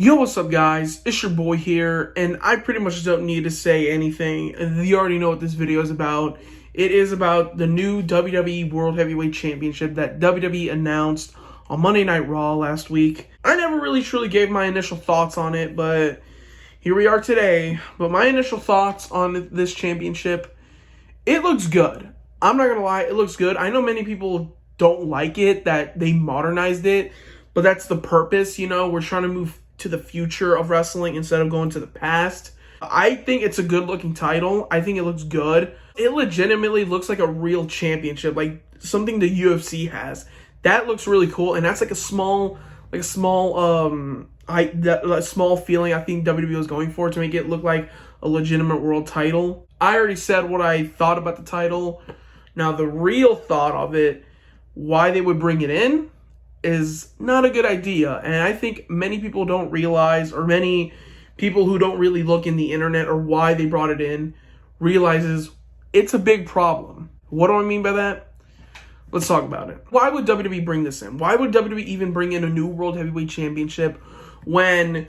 Yo, what's up, guys? It's your boy here, and I pretty much don't need to say anything. You already know what this video is about. It is about the new WWE World Heavyweight Championship that WWE announced on Monday Night Raw last week. I never really truly gave my initial thoughts on it, but here we are today. But my initial thoughts on this championship, it looks good. I'm not gonna lie, it looks good. I know many people don't like it, that they modernized it, but that's the purpose, you know? We're trying to move to the future of wrestling instead of going to the past. I think it's a good looking title. I think it looks good. It legitimately looks like a real championship, like something the UFC has. That looks really cool, and that's like a small feeling I think WWE was going for to make it look like a legitimate world title. I already said what I thought about the title. Now the real thought of it, why they would bring it in, is not a good idea. And I think many people don't realize, or many people who don't really look in the internet or why they brought it in, realizes it's a big problem. What do I mean by that? Let's talk about it. Why would WWE bring this in? Why would WWE even bring in a new World Heavyweight Championship when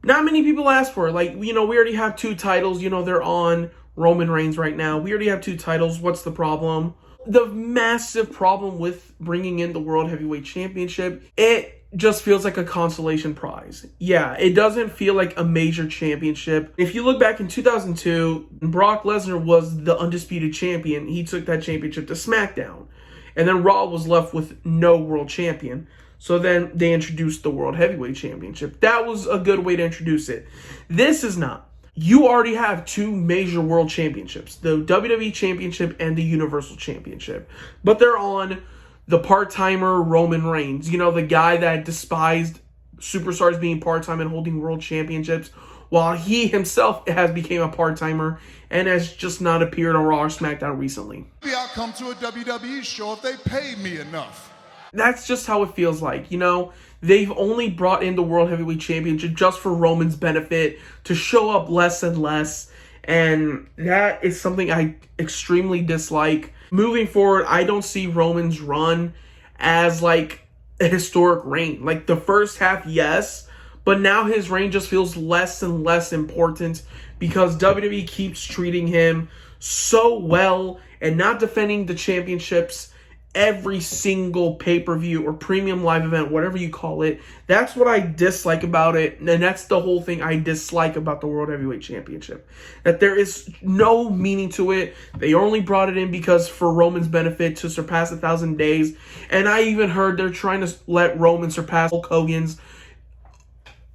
not many people ask for it? Like, you know, we already have two titles. You know, they're on Roman Reigns right now. We already have two titles. What's the problem? The massive problem with bringing in the World Heavyweight Championship, it just feels like a consolation prize. Yeah, it doesn't feel like a major championship. If you look back in 2002, Brock Lesnar was the undisputed champion. He took that championship to SmackDown. And then Raw was left with no world champion. So then they introduced the World Heavyweight Championship. That was a good way to introduce it. This is not. You already have two major world championships, the WWE Championship and the Universal Championship. But they're on the part-timer Roman Reigns, you know, the guy that despised superstars being part-time and holding world championships, while he himself has become a part-timer and has just not appeared on Raw or SmackDown recently. Maybe I'll come to a WWE show if they pay me enough. That's just how it feels like, you know? They've only brought in the World Heavyweight Championship just for Roman's benefit, to show up less and less, and that is something I extremely dislike. Moving forward, I don't see Roman's run as like a historic reign. Like the first half, yes, but now his reign just feels less and less important because WWE keeps treating him so well and not defending the championships every single pay-per-view or premium live event, whatever you call it. That's what I dislike about it, and that's the whole thing I dislike about the World Heavyweight Championship. That there is no meaning to it. They only brought it in because for Roman's benefit, to surpass 1,000 days. And I even heard they're trying to let Roman surpass Hulk Hogan's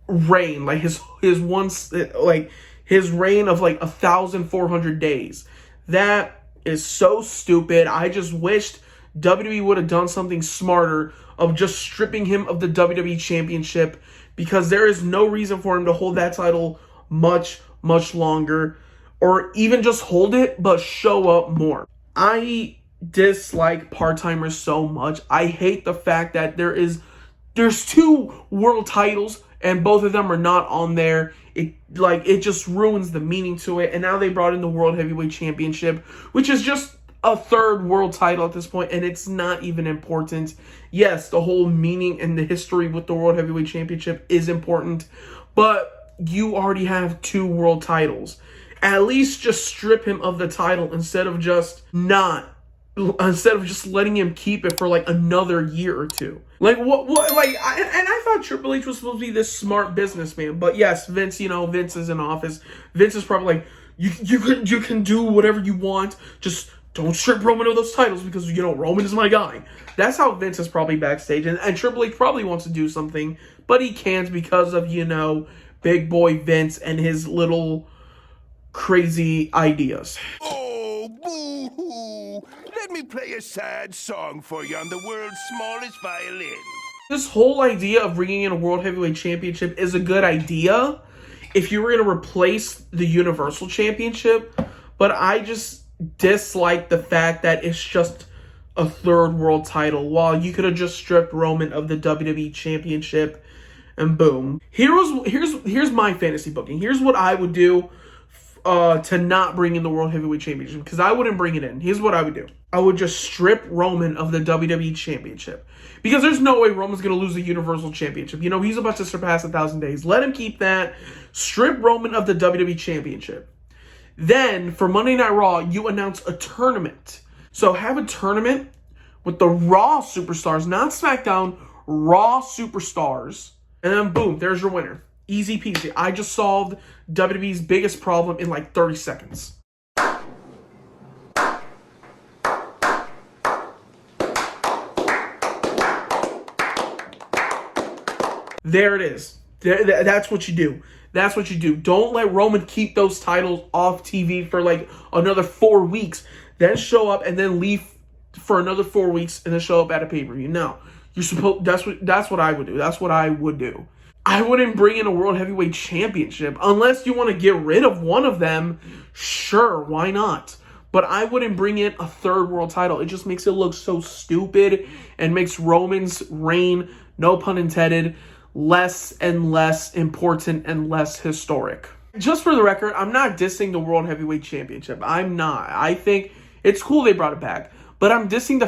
reign, like his reign of like 1,400 days. That is so stupid. I just wished WWE would have done something smarter of just stripping him of the WWE Championship, because there is no reason for him to hold that title much longer, or even just hold it but show up more. I dislike part-timers so much. I hate the fact that there's two world titles and both of them are not on there. It just ruins the meaning to it. And now they brought in the World Heavyweight Championship, which is just a third world title at this point, and it's not even important. Yes, the whole meaning and the history with the World Heavyweight Championship is important, but you already have two world titles. At least just strip him of the title instead of just letting him keep it for like another year or two. Like I thought Triple H was supposed to be this smart businessman, but yes, Vince, you know, Vince is in office. Vince is probably like, you can do whatever you want, just don't strip Roman of those titles because, you know, Roman is my guy. That's how Vince is probably backstage. And Triple H probably wants to do something, but he can't because of, you know, big boy Vince and his little crazy ideas. Oh, boo-hoo. Let me play a sad song for you on the world's smallest violin. This whole idea of bringing in a World Heavyweight Championship is a good idea if you were going to replace the Universal Championship, but I just dislike the fact that it's just a third world title, while you could have just stripped Roman of the WWE Championship and boom. Here's my fantasy booking. Here's what I would do to not bring in the World Heavyweight Championship, because I wouldn't bring it in. Here's what I would do. I would just strip Roman of the WWE Championship. Because there's no way Roman's going to lose the Universal Championship. You know, he's about to surpass 1,000 days. Let him keep that. Strip Roman of the WWE Championship. Then, for Monday Night Raw, you announce a tournament. So have a tournament with the Raw superstars, not SmackDown, Raw superstars. And then boom, there's your winner. Easy peasy. I just solved WWE's biggest problem in like 30 seconds. There it is. That's what you do. That's what you do. Don't let Roman keep those titles off TV for like another 4 weeks. Then show up and then leave for another 4 weeks and then show up at a pay-per-view. No. You're supposed that's what I would do. That's what I would do. I wouldn't bring in a World Heavyweight Championship unless you want to get rid of one of them. Sure, why not? But I wouldn't bring in a third world title. It just makes it look so stupid and makes Roman's reign, no pun intended, less and less important and less historic. Just for the record, I'm not dissing the World Heavyweight Championship. I'm not. I think it's cool they brought it back. But I'm dissing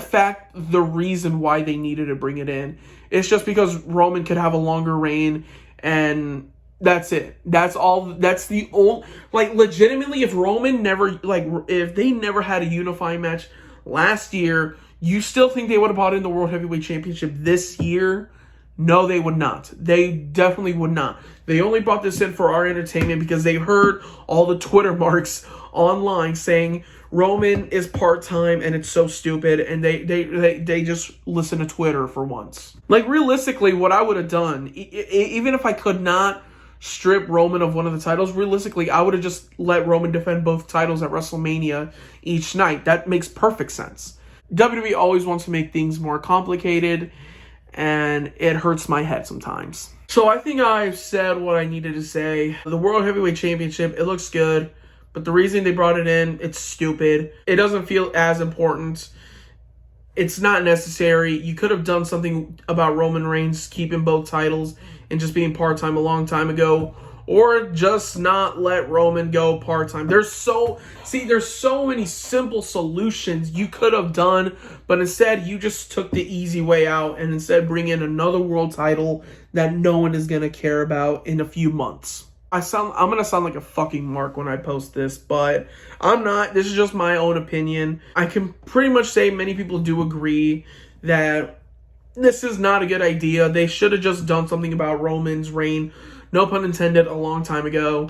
the reason why they needed to bring it in. It's just because Roman could have a longer reign, and that's it. That's all. That's the only, like, legitimately, if Roman never, like, if they never had a unifying match last year, you still think they would have brought in the World Heavyweight Championship this year? No, they would not. They definitely would not. They only brought this in for our entertainment because they heard all the Twitter marks online saying Roman is part-time and it's so stupid, and they just listen to Twitter for once. Like, realistically, what I would have done, even if I could not strip Roman of one of the titles, realistically, I would have just let Roman defend both titles at WrestleMania each night. That makes perfect sense. WWE always wants to make things more complicated, and it hurts my head sometimes. So I think I've said what I needed to say. The World Heavyweight Championship, it looks good, but the reason they brought it in, it's stupid. It doesn't feel as important. It's not necessary. You could have done something about Roman Reigns keeping both titles and just being part-time a long time ago, or just not let Roman go part-time. There's so many simple solutions you could have done, but instead you just took the easy way out and instead bring in another world title that no one is going to care about in a few months. I'm going to sound like a fucking mark when I post this, but I'm not. This is just my own opinion. I can pretty much say many people do agree that this is not a good idea. They should have just done something about Roman's reign, no pun intended, a long time ago.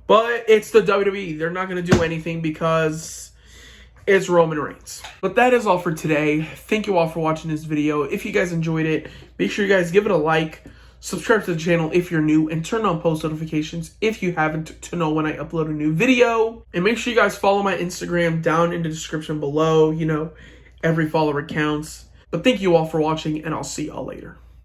But it's the WWE. They're not going to do anything because it's Roman Reigns. But that is all for today. Thank you all for watching this video. If you guys enjoyed it, make sure you guys give it a like. Subscribe to the channel if you're new, and turn on post notifications if you haven't to know when I upload a new video. And make sure you guys follow my Instagram down in the description below. You know, every follower counts. But thank you all for watching, and I'll see y'all later.